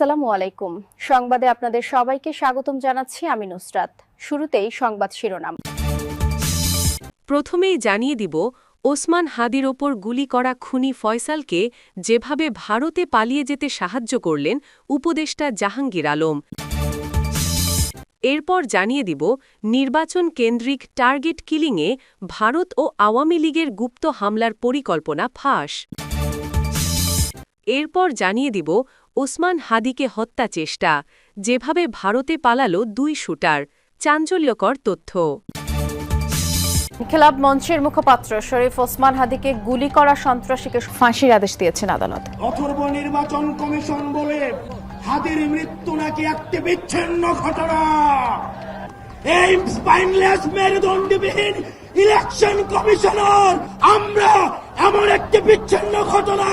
আসসালামু আলাইকুম। সংবাদে আপনাদের সবাইকে স্বাগতম জানাচ্ছি আমি নুসরাত। শুরুতেই সংবাদ শিরোনাম। প্রথমেই জানিয়ে দিব, ওসমান হাদির ওপর গুলি করা খুনি ফয়সালকে যেভাবে ভারতে পালিয়ে যেতে সাহায্য করলেন উপদেষ্টা জাহাঙ্গীর আলম। এরপর জানিয়ে দিব, নির্বাচন কেন্দ্রিক টার্গেট কিলিংয়ে ভারত ও আওয়ামী লীগের গুপ্ত হামলার পরিকল্পনা ফাঁস। এরপর জানিয়ে দিব, ওসমান হাদিকে হত্যা চেষ্টা, যেভাবে ভারতে পালালো 2 শুটার, চাঞ্চল্যকর তথ্য। ইনকিলাব মঞ্চের মুখপাত্র শরীফ ওসমান হাদিকে গুলি করা সন্ত্রাসীকে ফাঁসির আদেশ দিয়েছেন আদালত। অথর্ব নির্বাচন কমিশন বলে হাদির মৃত্যু নাকি একটি বিচ্ছিন্ন ঘটনা। এই স্পাইনলেস মেরুদণ্ডবিহীন ইলেকশন কমিশনার, আমরা এমন একটি বিচ্ছিন্ন ঘটনা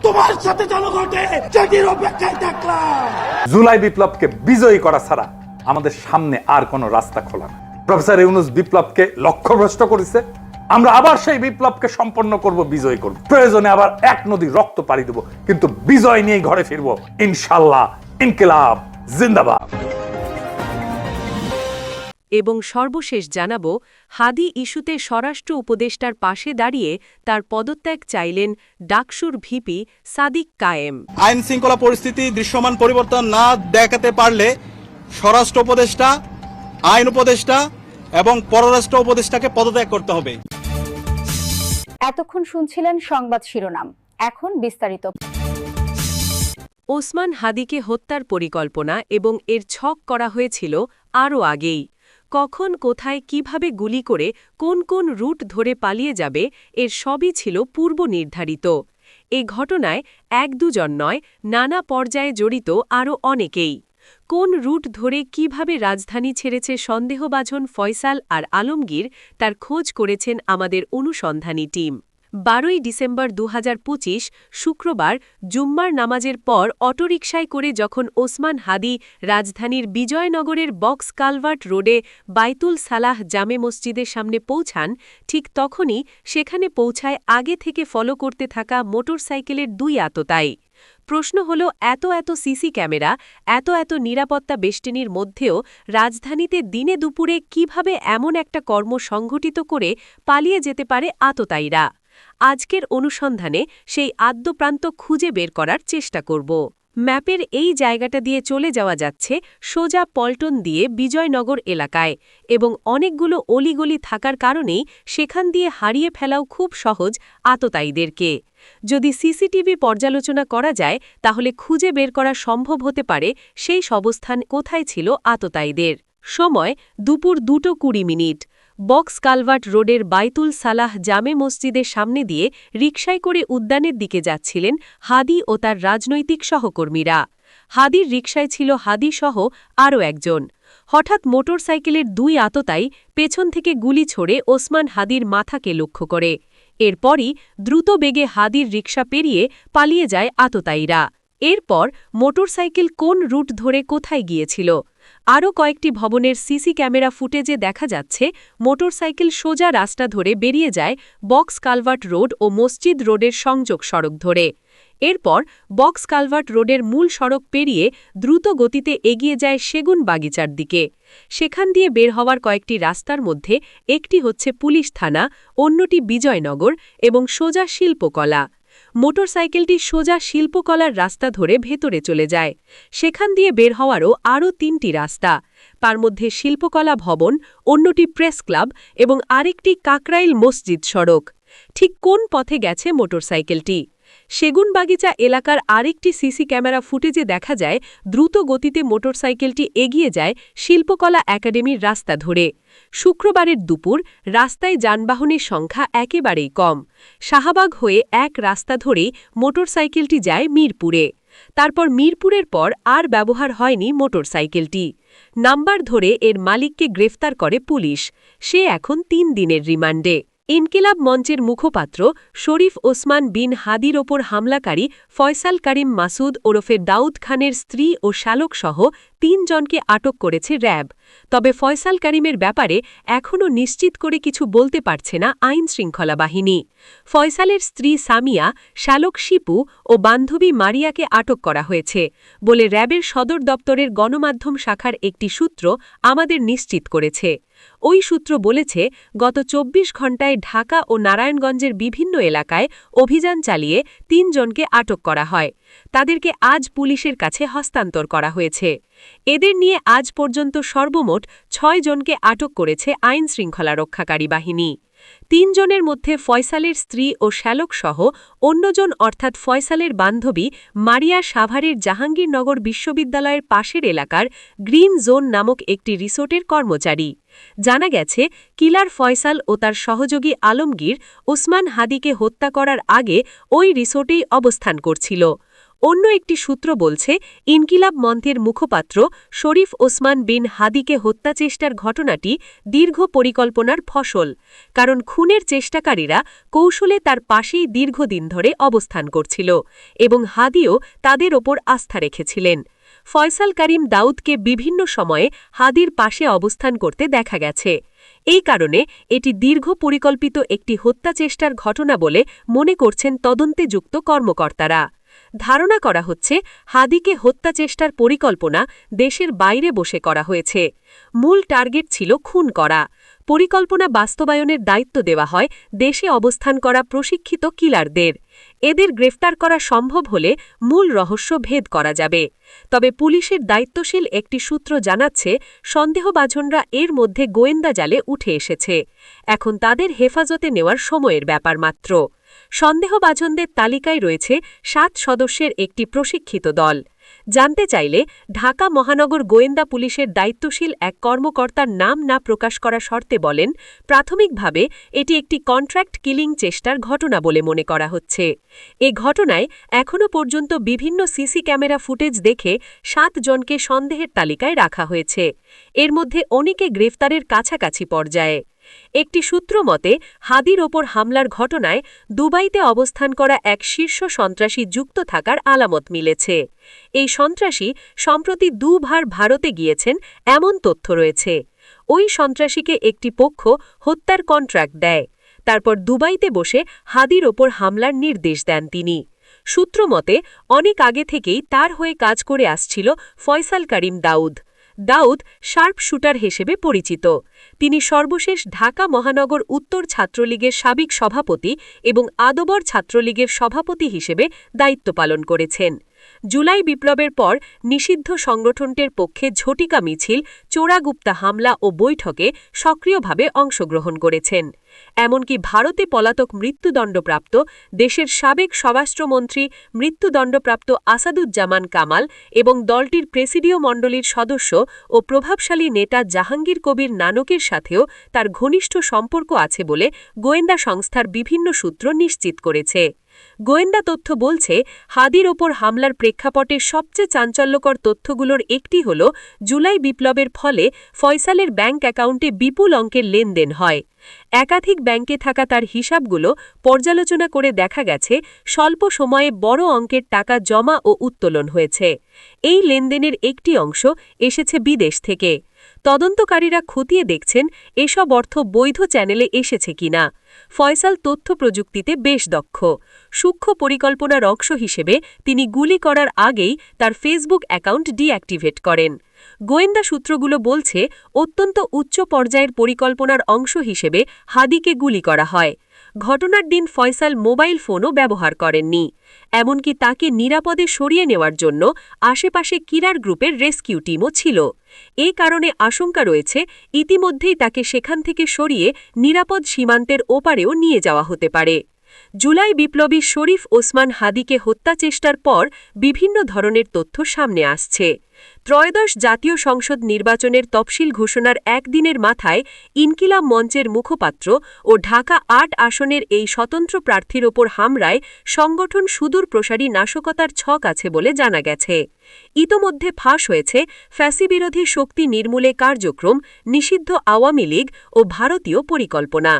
তোমার সাথে যেন ঘটে যেটির অপেক্ষায় থাকলাম। জুলাই বিপ্লবকে বিজয়ী করা ছাড়া আমাদের সামনে আর কোনো রাস্তা খোলা না। প্রফেসর ইউনূস বিপ্লবকে লক্ষ্যভ্রষ্ট করেছে, আমরা আবার সেই বিপ্লবকে সম্পন্ন করব, বিজয় করব। প্রয়োজনে আবার এক নদী রক্ত পাড়ি দেব, কিন্তু বিজয় নিয়ে ঘরে ফিরব ইনশাআল্লাহ। ইনকিলাব জিন্দাবাদ। এবং সর্বশেষ জানাবো, হাদি ইস্যুতে স্বরাষ্ট্র উপদেষ্টার পাশে দাঁড়িয়ে তার পদত্যাগ চাইলেন ডাকসুর ভিপি সাদিক কায়েম। আইন শৃঙ্খলা পরিস্থিতি দৃশ্যমান পরিবর্তন না দেখাতে পারলে স্বরাষ্ট্র উপদেষ্টা, আইন উপদেষ্টা এবং পররাষ্ট্র উপদেষ্টাকে পদত্যাগ করতে হবে। এতক্ষণ শুনছিলেন সংবাদ শিরোনাম, এখন বিস্তারিত। ওসমান হাদিকে হত্যার পরিকল্পনা এবং এর ছক করা হয়েছিল আরও আগেই। কখন, কোথায়, কিভাবে গুলি করে কোন কোন রুট ধরে পালিয়ে যাবে, এর সবই ছিল পূর্ব নির্ধারিত। এই ঘটনায় 1-2 জন নয়, নানা পর্যায়ে জড়িত আরও অনেকেই। কোন রুট ধরে কিভাবে রাজধানী ছেড়েছে সন্দেহভাজন ফয়সাল আর আলমগীর, তার খোঁজ করেছেন আমাদের অনুসন্ধানী টিম। 12ই ডিসেম্বর 2025 শুক্রবার জুম্মার নামাজের পর অটোরিকশায় করে যখন ওসমান হাদি রাজধানীর বিজয়নগরের বক্স কালভার্ট রোডে বাইতুল সালাহ জামে মসজিদের সামনে পৌঁছান, ঠিক তখনই সেখানে পৌঁছায় আগে থেকে ফলো করতে থাকা মোটরসাইকেলের 2 আততায়ী। প্রশ্ন হল, এত সিসি ক্যামেরা, এত নিরাপত্তা বেষ্টনীর মধ্যেও রাজধানীতে দিনে দুপুরে কিভাবে এমন একটা কর্ম সংঘটিত করে পালিয়ে যেতে পারে আততায়ীরা? আজকের অনুসন্ধানে সেই আদ্যপ্রান্ত খুঁজে বের করার চেষ্টা করব। ম্যাপের এই জায়গাটা দিয়ে চলে যাওয়া যাচ্ছে সোজা পল্টন দিয়ে বিজয়নগর এলাকায়, এবং অনেকগুলো অলিগলি থাকার কারণেই সেখান দিয়ে হারিয়ে ফেলাও খুব সহজ আততায়ীদেরকে। যদি সিসিটিভি পর্যালোচনা করা যায়, তাহলে খুঁজে বের করা সম্ভব হতে পারে সেই অবস্থান কোথায় ছিল আততায়ীদের। সময় দুপুর 2:20। বক্স কালভার্ট রোডের বাইতুল সালাহ জামে মসজিদের সামনে দিয়ে রিকশায় করে উদ্যানের দিকে যাচ্ছিলেন হাদি ও তার রাজনৈতিক সহকর্মীরা। হাদির রিকশায় ছিল হাদিসহ আরও একজন। হঠাৎ মোটরসাইকেলের 2 আততায়ী পেছন থেকে গুলি ছোড়ে ওসমান হাদির মাথাকে লক্ষ্য করে। এরপরই দ্রুত বেগে হাদির রিকশা পেরিয়ে পালিয়ে যায় আততায়ীরা। এরপর মোটরসাইকেল কোন রুট ধরে কোথায় গিয়েছিল? আরও কয়েকটি ভবনের সিসি ক্যামেরা ফুটেজে দেখা যাচ্ছে মোটরসাইকেল সোজা রাস্তা ধরে বেরিয়ে যায় বক্স কালভার্ট রোড ও মসজিদ রোডের সংযোগ সড়ক ধরে। এরপর বক্স কালভার্ট রোডের মূল সড়ক পেরিয়ে দ্রুত গতিতে এগিয়ে যায় সেগুন বাগিচার দিকে। সেখান দিয়ে বের হওয়ার কয়েকটি রাস্তার মধ্যে একটি হচ্ছে পুলিশ থানা, অন্যটি বিজয়নগর এবং সোজা শিল্পকলা। মোটরসাইকেলটি সোজা শিল্পকলার রাস্তা ধরে ভেতরে চলে যায়। সেখান দিয়ে বের হওয়ারও আরও 3টি রাস্তা, তার মধ্যে শিল্পকলা ভবন, অন্যটি প্রেস ক্লাব এবং আরেকটি কাকরাইল মসজিদ সড়ক। ঠিক কোন পথে গেছে মোটরসাইকেলটি? সেগুনবাগিচা এলাকার আরেকটি সিসি ক্যামেরা ফুটেজে দেখা যায় দ্রুত গতিতে মোটরসাইকেলটি এগিয়ে যায় শিল্পকলা একাডেমির রাস্তা ধরে। শুক্রবারের দুপুর রাস্তায় যানবাহনের সংখ্যা একেবারেই কম। শাহবাগ হয়ে এক রাস্তা ধরেই মোটরসাইকেলটি যায় মিরপুরে। তারপর মিরপুরের পর আর ব্যবহার হয়নি মোটরসাইকেলটি। নাম্বার ধরে এর মালিককে গ্রেফতার করে পুলিশ। সে এখন 3 দিনের রিমান্ডে। ইনকিলাব মঞ্চের মুখপাত্র শরীফ ওসমান বিন হাদির ওপর হামলাকারী ফয়সাল করিম মাসুদ ওরফে দাউদ খানের স্ত্রী ও শ্যালকসহ 3 জনকে আটক করেছে র্যাব। তবে ফয়সাল করিমের ব্যাপারে এখনও নিশ্চিত করে কিছু বলতে পারছে না আইন শৃঙ্খলা বাহিনী। ফয়সালের স্ত্রী সামিয়া, শ্যালক শিপু ও বান্ধবী মারিয়াকে আটক করা হয়েছে বলে র্যাবের সদর দপ্তরের গণমাধ্যম শাখার একটি সূত্র আমাদের নিশ্চিত করেছে। ওই সূত্র বলেছে, গত 24 ঘণ্টায় ঢাকা ও নারায়ণগঞ্জের বিভিন্ন এলাকায় অভিযান চালিয়ে 3 জনকে আটক করা হয়। তাদেরকে আজ পুলিশের কাছে হস্তান্তর করা হয়েছে। এদের নিয়ে আজ পর্যন্ত সর্বমোট 6 জনকে আটক করেছে আইন শৃঙ্খলা রক্ষাকারী বাহিনী। 3 জনের মধ্যে ফয়সালের স্ত্রী ও শ্যালক সহ অন্যজন অর্থাৎ ফয়সালের বান্ধবী মারিয়া সাভারের জাহাঙ্গীরনগর বিশ্ববিদ্যালয়ের পাশের এলাকার গ্রিন জোন নামক একটি রিসোর্টের কর্মচারী। জানা গেছে, কিলার ফয়সাল ও তার সহযোগী আলমগীর ওসমান হাদিকে হত্যা করার আগে ওই রিসোর্টেই অবস্থান করছিল। অন্য একটি সূত্র বলছে, ইনকিলাব মঞ্চের মুখপাত্র শরীফ ওসমান বিন হাদিকে হত্যাচেষ্টার ঘটনাটি দীর্ঘ পরিকল্পনার ফসল, কারণ খুনের চেষ্টাকারীরা কৌশলে তার পাশেই দীর্ঘদিন ধরে অবস্থান করছিল এবং হাদিও তাদের ওপর আস্থা রেখেছিলেন। ফয়সাল করিম দাউদকে বিভিন্ন সময়ে হাদির পাশে অবস্থান করতে দেখা গেছে। এই কারণে এটি দীর্ঘ পরিকল্পিত একটি হত্যাচেষ্টার ঘটনা বলে মনে করছেন তদন্তে যুক্ত কর্মকর্তারা। ধারণা করা হচ্ছে, হাদিকে হত্যাচেষ্টার পরিকল্পনা দেশের বাইরে বসে করা হয়েছে। মূল টার্গেট ছিল খুন করা। পরিকল্পনা বাস্তবায়নের দায়িত্ব দেওয়া হয় দেশে অবস্থান করা প্রশিক্ষিত কিলারদের। এদের গ্রেফতার করা সম্ভব হলে মূল রহস্য ভেদ করা যাবে। তবে পুলিশের দায়িত্বশীল একটি সূত্র জানাচ্ছে, সন্দেহভাজনরা এর মধ্যে গোয়েন্দা জালে উঠে এসেছে। এখন তাদের হেফাজতে নেওয়ার সময়ের ব্যাপার মাত্র। সন্দেহভাজনদের তালিকায় রয়েছে 7 সদস্যের একটি প্রশিক্ষিত দল। জানতে চাইলে ঢাকা মহানগর গোয়েন্দা পুলিশের দায়িত্বশীল এক কর্মকর্তার নাম না প্রকাশ করা শর্তে বলেন, প্রাথমিকভাবে এটি একটি কন্ট্রাক্ট কিলিং চেষ্টার ঘটনা বলে মনে করা হচ্ছে। এ ঘটনায় এখনও পর্যন্ত বিভিন্ন সিসি ক্যামেরা ফুটেজ দেখে 7 জনকে সন্দেহের তালিকায় রাখা হয়েছে। এর মধ্যে অনেকে গ্রেফতারের কাছাকাছি পর্যায়ে। একটি সূত্র মতে, হাদির ওপর হামলার ঘটনায় দুবাইতে অবস্থান করা এক শীর্ষ সন্ত্রাসী যুক্ত থাকার আলামত মিলেছে। এই সন্ত্রাসী সম্প্রতি 2 বার ভারতে গিয়েছেন এমন তথ্য রয়েছে। ওই সন্ত্রাসীকে একটি পক্ষ হত্যার কন্ট্রাক্ট দেয়, তারপর দুবাইতে বসে হাদির ওপর হামলার নির্দেশ দেন তিনি। সূত্র মতে, অনেক আগে থেকেই তার হয়ে কাজ করে আসছিল ফয়সাল করিম দাউদ। দাউদ শার্প শুটার হিসেবে পরিচিত। তিনি সর্বশেষ ঢাকা মহানগর উত্তর ছাত্রলীগের সাবেক সভাপতি এবং আদবর ছাত্রলীগের সভাপতি হিসেবে দায়িত্ব পালন করেছেন। জুলাই বিপ্লবের পর নিষিদ্ধ সংগঠনটির পক্ষে ঝটিকা মিছিল, চোরাগুপ্তা হামলা ও বৈঠকে সক্রিয়ভাবে অংশগ্রহণ করেছেন। এমনকি ভারতে পলাতক মৃত্যুদণ্ডপ্রাপ্ত দেশের সাবেক স্বরাষ্ট্রমন্ত্রী মৃত্যুদণ্ডপ্রাপ্ত আসাদুজ্জামান কামাল এবং দলটির প্রেসিডিও মণ্ডলীর সদস্য ও প্রভাবশালী নেতা জাহাঙ্গীর কবির নানকের সাথেও তার ঘনিষ্ঠ সম্পর্ক আছে বলে গোয়েন্দা সংস্থার বিভিন্ন সূত্র নিশ্চিত করেছে। গোয়েন্দা তথ্য বলছে, হাদির ওপর হামলার প্রেক্ষাপটে সবচেয়ে চাঞ্চল্যকর তথ্যগুলোর একটি হল, জুলাই বিপ্লবের ফলে ফয়সালের ব্যাংক অ্যাকাউন্টে বিপুল অঙ্কের লেনদেন হয়। একাধিক ব্যাংকে থাকা তার হিসাবগুলো পর্যালোচনা করে দেখা গেছে, স্বল্প সময়ে বড় অঙ্কের টাকা জমা ও উত্তোলন হয়েছে। এই লেনদেনের একটি অংশ এসেছে বিদেশ থেকে। তদন্তকারীরা খতিয়ে দেখছেন এসব অর্থ বৈধ চ্যানেলে এসেছে কিনা। ফয়সাল তথ্য প্রযুক্তিতে বেশ দক্ষ। সূক্ষ্ম পরিকল্পনার অংশ হিসেবে তিনি গুলি করার আগেই তার ফেসবুক অ্যাকাউন্ট ডিঅ্যাক্টিভেট করেন। গোয়েন্দা সূত্রগুলো বলছে, অত্যন্ত উচ্চ পর্যায়ের পরিকল্পনার অংশ হিসেবে হাদিকে গুলি করা হয়। ঘটনার দিন ফয়সাল মোবাইল ফোনও ব্যবহার করেননি। এমনকি তাকে নিরাপদে সরিয়ে নেওয়ার জন্য আশেপাশে কিরার গ্রুপের রেস্কিউ টিমও ছিল। এই কারণে আশঙ্কা রয়েছে, ইতিমধ্যেই তাকে সেখান থেকে সরিয়ে নিরাপদ সীমান্তের ওপারেও নিয়ে যাওয়া হতে পারে। জুলাই বিপ্লবী শরীফ ওসমান হাদিকে হত্যাচেষ্টার পর বিভিন্ন ধরনের তথ্য সামনে আসছে। ত্রয়োদশ জাতীয় সংসদ নির্বাচনের তফসিল ঘোষণার একদিনের মাথায় ইনকিলাব মঞ্চের মুখপাত্র ও ঢাকা ৮ আসনের এই স্বতন্ত্র প্রার্থীর ওপর হামলায় সংগঠন সুদূর প্রসারী নাশকতার ছক আছে বলে জানা গেছে। ইতোমধ্যে ফাঁস হয়েছে ফ্যাসিবিরোধী শক্তি নির্মূলে কার্যক্রম, নিষিদ্ধ আওয়ামী লীগ ও ভারতীয় পরিকল্পনা।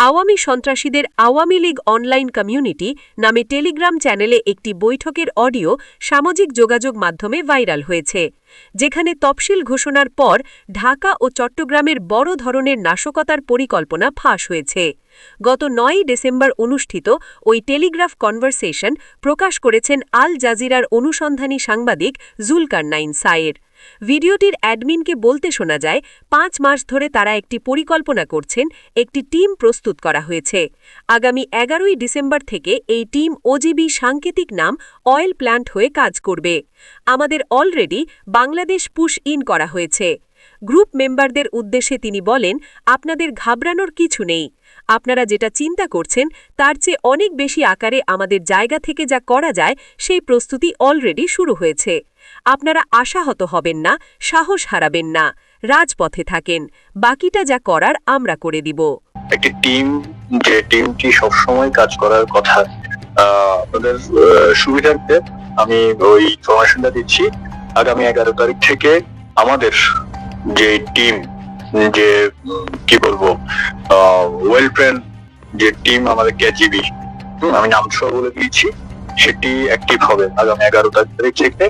আওয়ামী সন্ত্রাসীদের আওয়ামী লীগ অনলাইন কমিউনিটি নামে টেলিগ্রাম চ্যানেলে একটি বৈঠকের অডিও সামাজিক যোগাযোগ মাধ্যমে ভাইরাল হয়েছে। হয়েছে, যেখানে তফসিল ঘোষণার পর ঢাকা ও চট্টগ্রামের বড় ধরনের নাশকতার পরিকল্পনা ফাঁস হয়েছে। গত ৯ ডিসেম্বর অনুষ্ঠিত ওই টেলিগ্রাফ কনভারসেশন প্রকাশ করেছেন আল জাজিরার অনুসন্ধানী সাংবাদিক জুলকারনাইন সায়ের। ভিডিওটির অ্যাডমিনকে বলতে শোনা যায় ৫ মাস ধরে তারা একটি পরিকল্পনা করছেন, একটি টিম প্রস্তুত করা হয়েছে। আগামী ১১ই ডিসেম্বর থেকে এই টিম ওজিবি সাংকেতিক নাম অয়েল প্ল্যান্ট হয়ে কাজ করবে। আমাদের অলরেডি বাংলাদেশ পুশ ইন করা হয়েছে। গ্রুপ মেম্বারদের উদ্দেশ্যে তিনি বলেন, আপনাদের ঘাবড়ানোর কিছু নেই। আপনারা যেটা চিন্তা করছেন তার চেয়ে অনেক বেশি আকারে আমাদের জায়গা থেকে যা করা যায় সেই প্রস্তুতি অলরেডি শুরু হয়েছে। আপনারা আশাহত হবেন না, সাহস হারাবেন না, রাজপথে থাকেন, বাকিটা যা করার আমরা করে দিব। একটি টিম, যে টিমটি সবসময় কাজ করার কথা, আপনাদের সুবিধার্থে আমি ওই ইনফরমেশনটা দিচ্ছি। আগামী ১১ তারিখ থেকে আমাদের যে টিম, যে কি বলবো, ওয়েল ট্রেন যে টিম আমাদের কেজিবি, আমি নাম সহ বলে দিয়েছি, সেটি অ্যাক্টিভ হবে আগামী ১১ তারিখ থেকে।